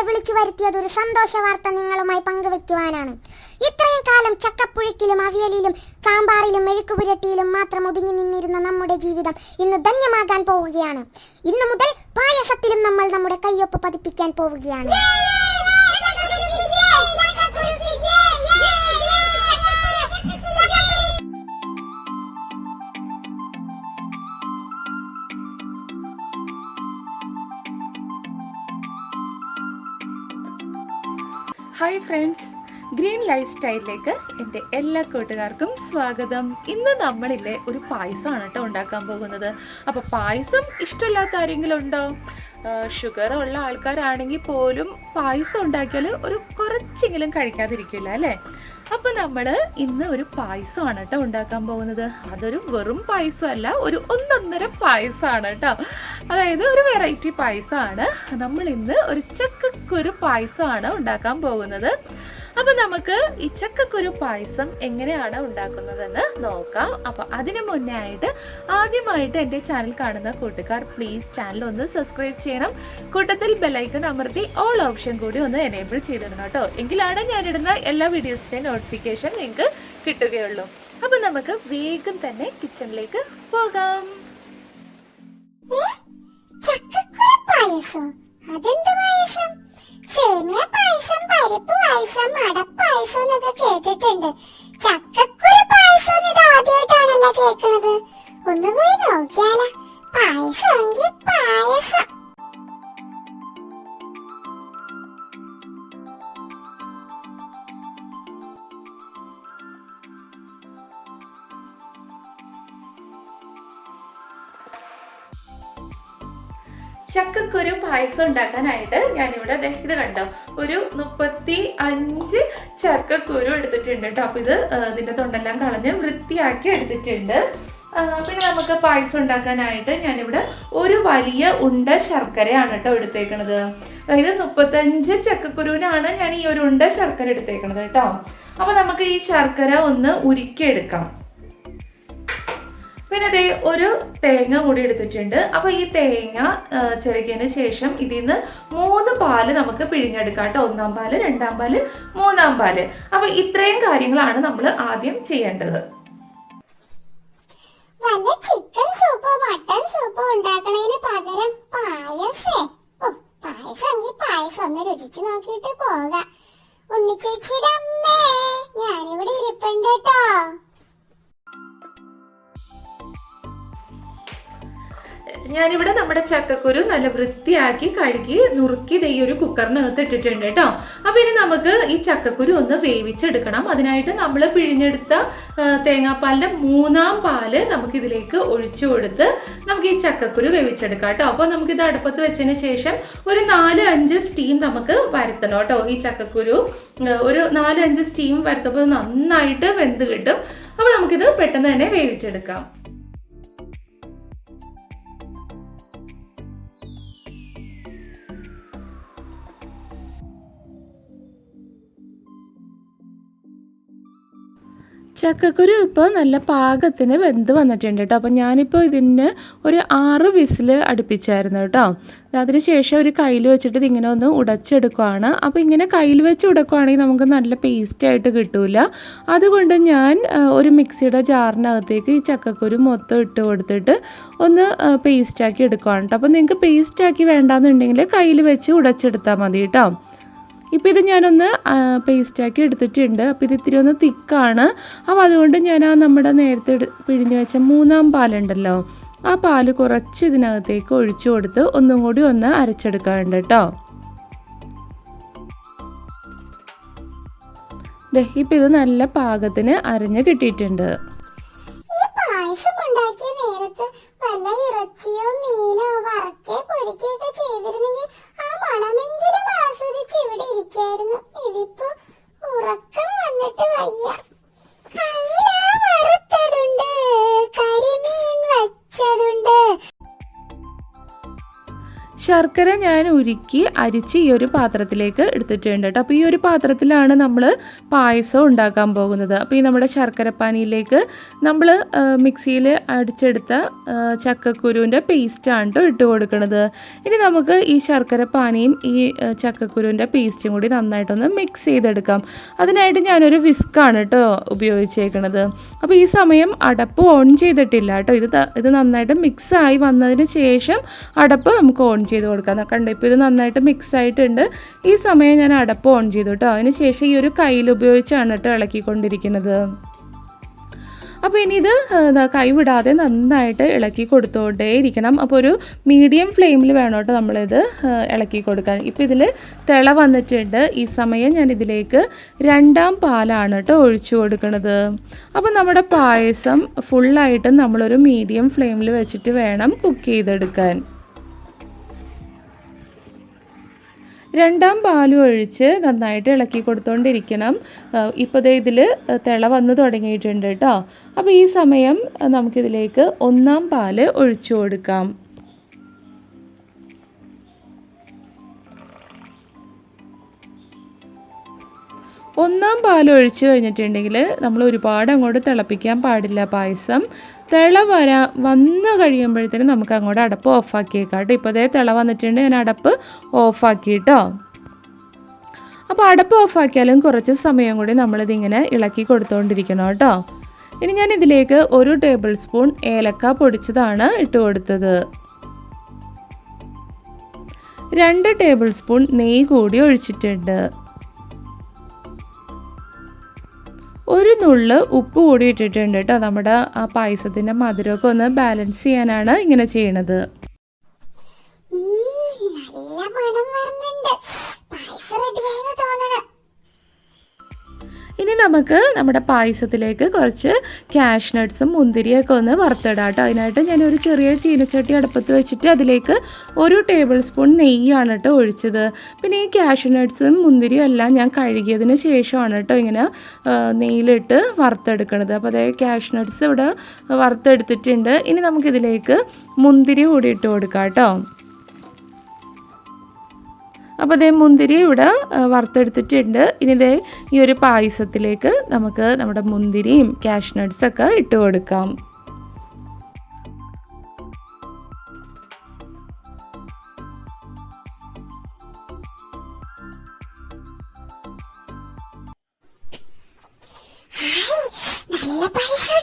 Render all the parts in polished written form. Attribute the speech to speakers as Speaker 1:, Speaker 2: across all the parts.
Speaker 1: വിളിച്ചു വരുത്തിയത് ഒരു സന്തോഷ വാർത്ത നിങ്ങളുമായി പങ്കുവെക്കുവാനാണ്. ഇത്രയും കാലം ചക്കപ്പുഴുക്കിലും അവിയലിലും സാമ്പാറിലും മെഴുക്കുപുരട്ടിയിലും മാത്രം ഒതുങ്ങി നിന്നിരുന്ന നമ്മുടെ ജീവിതം ഇന്ന് ധന്യമാകാൻ പോവുകയാണ്. ഇന്നു മുതൽ പായസത്തിലും നമ്മൾ നമ്മുടെ കയ്യൊപ്പ് പതിപ്പിക്കാൻ പോവുകയാണ്.
Speaker 2: ഹായ് ഫ്രണ്ട്സ്, ഗ്രീൻ ലൈഫ് സ്റ്റൈലിലേക്ക് എൻ്റെ എല്ലാ കൂട്ടുകാർക്കും സ്വാഗതം. ഇന്ന് നമ്മളില്ലേ ഒരു പായസമാണ് കേട്ടോ ഉണ്ടാക്കാൻ പോകുന്നത്. അപ്പോൾ പായസം ഇഷ്ടമില്ലാത്ത ആരെങ്കിലും ഉണ്ടോ? ഷുഗർ ഉള്ള ആൾക്കാരാണെങ്കിൽ പോലും പായസം ഉണ്ടാക്കിയാൽ ഒരു കുറച്ചെങ്കിലും കഴിക്കാതിരിക്കില്ല അല്ലേ? അപ്പോൾ നമ്മൾ ഇന്ന് ഒരു പായസമാണ് കേട്ടോ ഉണ്ടാക്കാൻ പോകുന്നത്. അതൊരു വെറും പായസമല്ല, ഒരു ഒന്നൊന്നര പായസമാണ് കേട്ടോ. അതായത് ഒരു വെറൈറ്റി പായസമാണ്. നമ്മൾ ഇന്ന് ഒരു ചക്കക്കുരു പായസമാണ് ഉണ്ടാക്കാൻ പോകുന്നത്. അപ്പോൾ നമുക്ക് ഈ ചക്കക്കുരു പായസം എങ്ങനെയാണ് ഉണ്ടാക്കുന്നതെന്ന് നോക്കാം. അപ്പോൾ അതിന് മുന്നേ ആയിട്ട് ആദ്യമായിട്ട് എൻ്റെ ചാനൽ കാണുന്ന കൂട്ടുകാർ പ്ലീസ് ചാനൽ ഒന്ന് സബ്സ്ക്രൈബ് ചെയ്യണം. കൂട്ടത്തിൽ ബെല്ലൈക്കൺ അമർത്തി ഓൾ ഓപ്ഷൻ കൂടി ഒന്ന് എനേബിൾ ചെയ്തിടണം കേട്ടോ. എങ്കിലാണ് ഞാനിടുന്ന എല്ലാ വീഡിയോസിൻ്റെയും നോട്ടിഫിക്കേഷൻ നിങ്ങൾക്ക് കിട്ടുകയുള്ളൂ. അപ്പോൾ നമുക്ക് വേഗം തന്നെ കിച്ചണിലേക്ക് പോകാം.
Speaker 1: സേമിയ പായസം, പരിപ്പ് പായസം, അടപ്പായസം എന്നൊക്കെ കേട്ടിട്ടുണ്ട്. ചക്കക്കുരു പായസം ഇത് ആദ്യമായിട്ടാണല്ലോ കേൾക്കണത്. ഒന്ന് പോയി നോക്കിയാലോ. പായസം പായസം.
Speaker 2: ചക്കക്കുരു പായസം ഉണ്ടാക്കാനായിട്ട് ഞാനിവിടെ ഇത് കണ്ടോ, ഒരു 35 ചക്കക്കുരു എടുത്തിട്ടുണ്ട് കേട്ടോ. അപ്പോൾ ഇതിൻ്റെ തൊണ്ടെല്ലാം കളഞ്ഞ് വൃത്തിയാക്കി എടുത്തിട്ടുണ്ട്. പിന്നെ നമുക്ക് പായസം ഉണ്ടാക്കാനായിട്ട് ഞാനിവിടെ ഒരു വലിയ ഉണ്ട ശർക്കരയാണ് കേട്ടോ എടുത്തേക്കണത്. അതായത് 35 ചക്കക്കുരുവിനാണ് ഞാൻ ഈ ഒരു ഉണ്ട ശർക്കര എടുത്തേക്കണത് കേട്ടോ. അപ്പോൾ നമുക്ക് ഈ ശർക്കര ഒന്ന് ഉരുക്കിയെടുക്കാം. പിന്നെ അതേ ഒരു തേങ്ങ കൂടി എടുത്തിട്ടുണ്ട്. അപ്പോൾ ഈ തേങ്ങ ചിരകിയതിന് ശേഷം ഇതിൽ നിന്ന് 3 പാല് നമുക്ക് പിഴിഞ്ഞെടുക്കാം കേട്ടോ. 1-ാം പാല്, 2-ാം പാല്, 3-ാം പാല്. അപ്പോൾ ഇത്രയും കാര്യങ്ങളാണ് നമ്മൾ ആദ്യം ചെയ്യേണ്ടത്.
Speaker 1: വല്ല ചിക്കൻ സൂപ്പോ മട്ടൻ സൂപ്പോ ഉണ്ടാക്കണതിന് പകരം പായസം ഒന്ന് രുചിച്ച് നോക്കിയിട്ട് പോകാം. ഉണ്ണിച്ചേച്ചിയുടെ അമ്മേ, ഞാനിവിടെ ഇരിപ്പുണ്ട് കേട്ടോ.
Speaker 2: ഞാനിവിടെ നമ്മുടെ ചക്കക്കുരു നല്ല വൃത്തിയാക്കി കഴുകി നുറുക്കി ഈ ഒരു കുക്കറിനകത്ത് ഇട്ടിട്ടുണ്ട് കേട്ടോ. അപ്പോൾ ഇനി നമുക്ക് ഈ ചക്കക്കുരു ഒന്ന് വേവിച്ചെടുക്കണം. അതിനായിട്ട് നമ്മൾ പിഴിഞ്ഞെടുത്ത തേങ്ങാപ്പാലിൻ്റെ 3-ാം പാല് നമുക്കിതിലേക്ക് ഒഴിച്ചു കൊടുത്ത് നമുക്ക് ഈ ചക്കക്കുരു വേവിച്ചെടുക്കാം കേട്ടോ. അപ്പോൾ നമുക്കിത് അടുപ്പത്ത് വെച്ചതിന് ശേഷം ഒരു 4-5 സ്റ്റീം നമുക്ക് വരുത്തണം കേട്ടോ. ഈ ചക്കക്കുരു ഒരു 4-5 സ്റ്റീം വരുത്തപ്പോൾ നന്നായിട്ട് വെന്ത് കിട്ടും. അപ്പോൾ നമുക്കിത് പെട്ടെന്ന് തന്നെ വേവിച്ചെടുക്കാം. ചക്കക്കുരു ഇപ്പോൾ നല്ല പാകത്തിന് വെന്ത് വന്നിട്ടുണ്ട് കേട്ടോ. അപ്പോൾ ഞാനിപ്പോൾ ഇതിന് ഒരു 6 വിസിൽ അടുപ്പിച്ചായിരുന്നു കേട്ടോ. അതിന് ശേഷം ഒരു കയ്യിൽ വെച്ചിട്ട് ഇതിങ്ങനെ ഒന്ന് ഉടച്ചെടുക്കുകയാണ്. അപ്പോൾ ഇങ്ങനെ കയ്യിൽ വെച്ച് ഉടക്കുകയാണെങ്കിൽ നമുക്ക് നല്ല പേസ്റ്റായിട്ട് കിട്ടില്ല. അതുകൊണ്ട് ഞാൻ ഒരു മിക്സിയുടെ ജാറിനകത്തേക്ക് ഈ ചക്കക്കുരു മൊത്തം ഇട്ട് കൊടുത്തിട്ട് ഒന്ന് പേസ്റ്റാക്കി എടുക്കുകയാണ് കേട്ടോ. അപ്പോൾ നിങ്ങൾക്ക് പേസ്റ്റാക്കി വേണ്ടാന്നുണ്ടെങ്കിൽ കയ്യിൽ വെച്ച് ഉടച്ചെടുത്താൽ മതി കേട്ടോ. ഇപ്പോൾ ഇത് ഞാനൊന്ന് പേസ്റ്റാക്കി എടുത്തിട്ടുണ്ട്. അപ്പോൾ ഇത് ഇത്തിരി ഒന്ന് തിക്കാണ്. അപ്പോൾ അതുകൊണ്ട് ഞാൻ നമ്മുടെ നേരത്തെ പിഴിഞ്ഞ് വെച്ച 3-ാം പാലുണ്ടല്ലോ, ആ പാല് കുറച്ച് ഇതിനകത്തേക്ക് ഒഴിച്ചു കൊടുത്ത് ഒന്നും കൂടി ഒന്ന് അരച്ചെടുക്കാറുണ്ട് കേട്ടോ. ഇപ്പോൾ ഇത് നല്ല പാകത്തിന് അരഞ്ഞ് കിട്ടിയിട്ടുണ്ട്.
Speaker 1: ഇറച്ചിയോ മീനോ വറക്കേ പൊരിക്കുകയൊക്കെ ചെയ്തിരുന്നെങ്കിൽ ആ മണമെങ്കിലും ആസ്വദിച്ച് ഇവിടെ ഇരിക്കായിരുന്നു. ഇതിപ്പോ ഉറക്കം വന്നിട്ട് വയ്യ. വറുത്തതുണ്ട്, കരിമീൻ വെച്ചതുണ്ട്.
Speaker 2: ശർക്കര ഞാൻ ഉരുക്കി അരിച്ച് ഈ ഒരു പാത്രത്തിലേക്ക് എടുത്തിട്ടുണ്ട് കേട്ടോ. അപ്പോൾ ഈ ഒരു പാത്രത്തിലാണ് നമ്മൾ പായസം ഉണ്ടാക്കാൻ പോകുന്നത്. അപ്പോൾ ഈ നമ്മുടെ ശർക്കരപ്പാനിയിലേക്ക് നമ്മൾ മിക്സിയിൽ അടിച്ചെടുത്ത ചക്കക്കുരുവിൻ്റെ പേസ്റ്റാണ് കേട്ടോ ഇട്ട് കൊടുക്കുന്നത്. ഇനി നമുക്ക് ഈ ശർക്കരപ്പാനിയും ഈ ചക്കക്കുരുവിൻ്റെ പേസ്റ്റും കൂടി നന്നായിട്ടൊന്ന് മിക്സ് ചെയ്തെടുക്കാം. അതിനായിട്ട് ഞാനൊരു വിസ്കാണ് കേട്ടോ ഉപയോഗിച്ചേക്കുന്നത്. അപ്പോൾ ഈ സമയം അടപ്പ് ഓൺ ചെയ്തിട്ടില്ല കേട്ടോ. ഇത് നന്നായിട്ട് മിക്സായി വന്നതിന് ശേഷം അടപ്പ് നമുക്ക് ഓൺ ചെയ്ത് കൊടുക്കാം. കണ്ടോ, ഇപ്പോൾ ഇത് നന്നായിട്ട് മിക്സ് ആയിട്ടുണ്ട്. ഈ സമയം ഞാൻ അടപ്പ് ഓൺ ചെയ്തു കേട്ടോ. അതിന് ശേഷം ഈ ഒരു കയ്യിൽ ഉപയോഗിച്ചാണ് കേട്ടോ ഇളക്കിക്കൊണ്ടിരിക്കുന്നത്. അപ്പോൾ ഇനി ഇത് കൈവിടാതെ നന്നായിട്ട് ഇളക്കി കൊടുത്തുകൊണ്ടേ ഇരിക്കണം. അപ്പോൾ ഒരു മീഡിയം ഫ്ലെയിമിൽ വേണം കേട്ടോ നമ്മളിത് ഇളക്കി കൊടുക്കാൻ. ഇപ്പോൾ ഇതിൽ തിള വന്നിട്ടുണ്ട്. ഈ സമയം ഞാൻ ഇതിലേക്ക് 2ാം പാലാണ് കേട്ടോ ഒഴിച്ചു കൊടുക്കുന്നത്. അപ്പോൾ നമ്മുടെ പായസം ഫുള്ളായിട്ടും നമ്മളൊരു മീഡിയം ഫ്ലെയിമിൽ വെച്ചിട്ട് വേണം കുക്ക് ചെയ്തെടുക്കാൻ. 2ാം പാലും ഒഴിച്ച് നന്നായിട്ട് ഇളക്കി കൊടുത്തുകൊണ്ടിരിക്കണം. ഇപ്പോൾ ഇതിൽ തിള വന്ന് തുടങ്ങിയിട്ടുണ്ട് കേട്ടോ. അപ്പോൾ ഈ സമയം നമുക്കിതിലേക്ക് 1ാം പാല് ഒഴിച്ചു കൊടുക്കാം. 1ാം പാൽ ഒഴിച്ച് കഴിഞ്ഞിട്ടുണ്ടെങ്കിൽ നമ്മൾ ഒരുപാട് അങ്ങോട്ട് തിളപ്പിക്കാൻ പാടില്ല പായസം. തിള വന്ന് കഴിയുമ്പോഴത്തേനും നമുക്ക് അങ്ങോട്ട് അടപ്പ് ഓഫാക്കിയേക്കാം കേട്ടോ. ഇപ്പോൾ തിള വന്നിട്ടുണ്ട്, ഞാൻ അടപ്പ് ഓഫാക്കി കേട്ടോ. അപ്പോൾ അടപ്പ് ഓഫാക്കിയാലും കുറച്ച് സമയം കൂടി നമ്മളിതിങ്ങനെ ഇളക്കി കൊടുത്തുകൊണ്ടിരിക്കണം കേട്ടോ. ഇനി ഞാൻ ഇതിലേക്ക് 1 ടേബിൾ സ്പൂൺ ഏലക്ക പൊടിച്ചതാണ് ഇട്ട് കൊടുത്തത്. 2 ടേബിൾ സ്പൂൺ നെയ്യ് കൂടി ഒഴിച്ചിട്ടുണ്ട്. 1 നുള്ള് ഉപ്പ് കൂടി ഇട്ടിട്ടുണ്ട് കേട്ടോ. നമ്മുടെ ആ പായസത്തിൻ്റെ മധുരമൊക്കെ ഒന്ന് ബാലൻസ് ചെയ്യാനാണ് ഇങ്ങനെ ചെയ്യണത്. ഇനി നമുക്ക് നമ്മുടെ പായസത്തിലേക്ക് കുറച്ച് കാഷ്യൂ നട്ട്സും മുന്തിരിയൊക്കെ ഒന്ന് വറുത്തിടാം കേട്ടോ. അതിനായിട്ട് ഞാനൊരു ചെറിയ ചീനച്ചട്ടി അടുപ്പത്ത് വെച്ചിട്ട് അതിലേക്ക് 1 ടേബിൾ സ്പൂൺ നെയ്യാണ് കേട്ടോ ഒഴിച്ചത്. പിന്നെ ഈ കാഷ്യൂ നട്ട്സും മുന്തിരിയും എല്ലാം ഞാൻ കഴുകിയതിന് ശേഷമാണ് കേട്ടോ ഇങ്ങനെ നെയ്യിലിട്ട് വറുത്തെടുക്കണത്. അപ്പോൾ അതേ കാഷ്യൂ നട്ട്സ് ഇവിടെ വറുത്തെടുത്തിട്ടുണ്ട്. ഇനി നമുക്കിതിലേക്ക് മുന്തിരി കൂടി ഇട്ട് കൊടുക്കാം കേട്ടോ. അപ്പോൾ അതേ മുന്തിരി ഇവിടെ വറുത്തെടുത്തിട്ടുണ്ട്. ഇനി ഈ ഒരു പായസത്തിലേക്ക് നമുക്ക് നമ്മുടെ മുന്തിരിയും കാഷ്യൂ നട്ട്സൊക്കെ ഇട്ട് കൊടുക്കാം.
Speaker 1: നല്ല പായസം,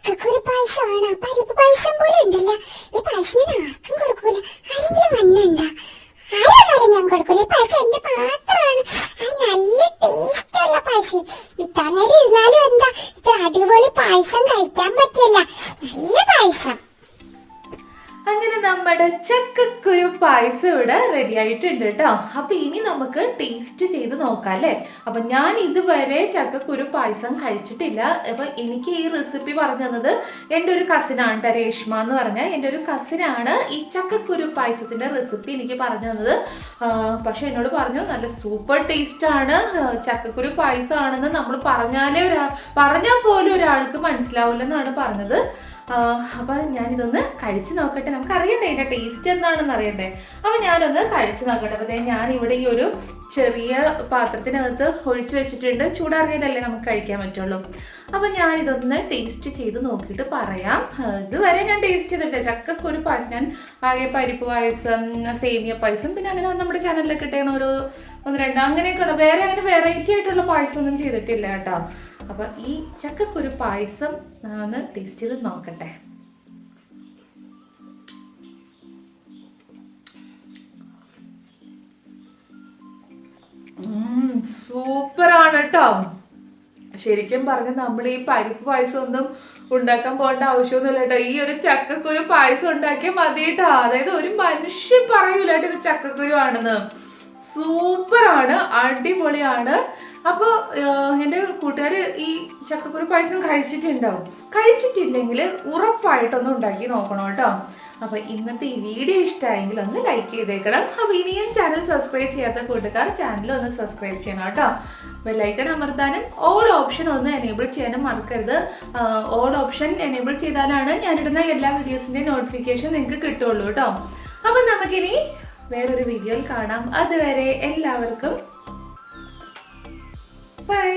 Speaker 1: ചക്കക്കുരു പായസമാണ്. പരിപ്പ് പായസം പോലെ ഉണ്ടല്ലോ. ഈ പായസം ഞാൻ ആർക്കും കൊടുക്കൂല. ആരെങ്കിലും വന്നുണ്ടോ? ഞാൻ കൊടുക്കൂല. ഈ പായസം എന്റെ മാത്രമാണ്. നല്ല ടേസ്റ്റ് ഉള്ള പായസം. ഇത്ര നേരം ഇരുന്നാലും എന്താ ഇത്ര അടിപൊളി പായസം കഴിക്കാൻ പറ്റില്ല. നല്ല പായസം.
Speaker 2: അങ്ങനെ നമ്മുടെ ചക്കക്കുരു പായസം ഇവിടെ റെഡി ആയിട്ടുണ്ട് കേട്ടോ. അപ്പോൾ ഇനി നമുക്ക് ടേസ്റ്റ് ചെയ്ത് നോക്കാം അല്ലേ. അപ്പം ഞാൻ ഇതുവരെ ചക്കക്കുരു പായസം കഴിച്ചിട്ടില്ല. അപ്പം എനിക്ക് ഈ റെസിപ്പി പറഞ്ഞു തന്നത് എൻ്റെ ഒരു കസിനാണ് കേട്ടോ, രേഷ്മ എന്ന് പറഞ്ഞാൽ എൻ്റെ ഒരു കസിനാണ് ഈ ചക്കക്കുരു പായസത്തിൻ്റെ റെസിപ്പി എനിക്ക് പറഞ്ഞു തന്നത്. പക്ഷെ എന്നോട് പറഞ്ഞു നല്ല സൂപ്പർ ടേസ്റ്റാണ്, ചക്കക്കുരു പായസമാണെന്ന് നമ്മൾ പറഞ്ഞാൽ പോലും ഒരാൾക്ക് മനസ്സിലാവില്ലെന്നാണ് പറഞ്ഞത്. അപ്പം ഞാനിതൊന്ന് കഴിച്ച് നോക്കട്ടെ. നമുക്ക് അറിയണ്ടേ ഇതിൻ്റെ ടേസ്റ്റ് എന്താണെന്ന് അറിയണ്ടേ. അപ്പം ഞാനൊന്ന് കഴിച്ച് നോക്കട്ടെ. അപ്പോൾ ഞാനിവിടെ ഈ ഒരു ചെറിയ പാത്രത്തിനകത്ത് ഒഴിച്ച് വെച്ചിട്ടുണ്ട്. ചൂടാറിയാലല്ലേ നമുക്ക് കഴിക്കാൻ പറ്റുള്ളൂ. അപ്പം ഞാനിതൊന്ന് ടേസ്റ്റ് ചെയ്ത് നോക്കിയിട്ട് പറയാം. ഇതുവരെ ഞാൻ ടേസ്റ്റ് ചെയ്തിട്ടില്ല ചക്കക്കുരു പായസം. ഞാൻ ആകെ പരിപ്പ് പായസം, സേമിയ പായസം, പിന്നെ അങ്ങനെ നമ്മുടെ ചാനലിലൊക്കെ കിട്ടുന്ന ഒരു 1-2 അങ്ങനെയൊക്കെയുള്ള വേറെ അങ്ങനെ വെറൈറ്റി ആയിട്ടുള്ള പായസം ഒന്നും ചെയ്തിട്ടില്ല കേട്ടോ. അപ്പം ഈ ചക്കക്കുരു പായസം ഒന്ന് ടേസ്റ്റ് ചെയ്ത് നോക്കട്ടെ. സൂപ്പറാണ് കേട്ടോ. ശരിക്കും പറഞ്ഞ നമ്മൾ ഈ പരിപ്പ് പായസം ഒന്നും ഉണ്ടാക്കാൻ പോകേണ്ട ആവശ്യമൊന്നുമില്ല കേട്ടോ. ഈ ഒരു ചക്കക്കുരു പായസം ഉണ്ടാക്കിയാൽ മതി കേട്ടോ. അതായത് ഒരു മനുഷ്യൻ പറയൂല കേട്ടോ ഇത് ചക്കക്കുരു ആണെന്ന്. സൂപ്പറാണ്, അടിപൊളിയാണ്. അപ്പോൾ എൻ്റെ കൂട്ടുകാർ ഈ ചക്കക്കുരു പായസം കഴിച്ചിട്ടുണ്ടാവും. കഴിച്ചിട്ടില്ലെങ്കിൽ ഉറപ്പായിട്ടൊന്ന് ഉണ്ടാക്കി നോക്കണം കേട്ടോ. അപ്പോൾ ഇന്നത്തെ ഈ വീഡിയോ ഇഷ്ടമായെങ്കിൽ ഒന്ന് ലൈക്ക് ചെയ്തേക്കണം. അപ്പോൾ ഇനിയും ചാനൽ സബ്സ്ക്രൈബ് ചെയ്യാത്ത കൂട്ടുകാർ ചാനൽ ഒന്ന് സബ്സ്ക്രൈബ് ചെയ്യണം കേട്ടോ. ബെല്ലൈക്കൺ അമർത്താനും ഓൾ ഓപ്ഷൻ ഒന്ന് എനേബിൾ ചെയ്യാനും മറക്കരുത്. ഓൾ ഓപ്ഷൻ എനേബിൾ ചെയ്താലാണ് ഞാനിടുന്ന എല്ലാ വീഡിയോസിൻ്റെയും നോട്ടിഫിക്കേഷൻ നിങ്ങൾക്ക് കിട്ടുള്ളൂ കേട്ടോ. അപ്പൊ നമുക്കിനി വേറൊരു വീഡിയോയിൽ കാണാം. അതുവരെ എല്ലാവർക്കും ബൈ.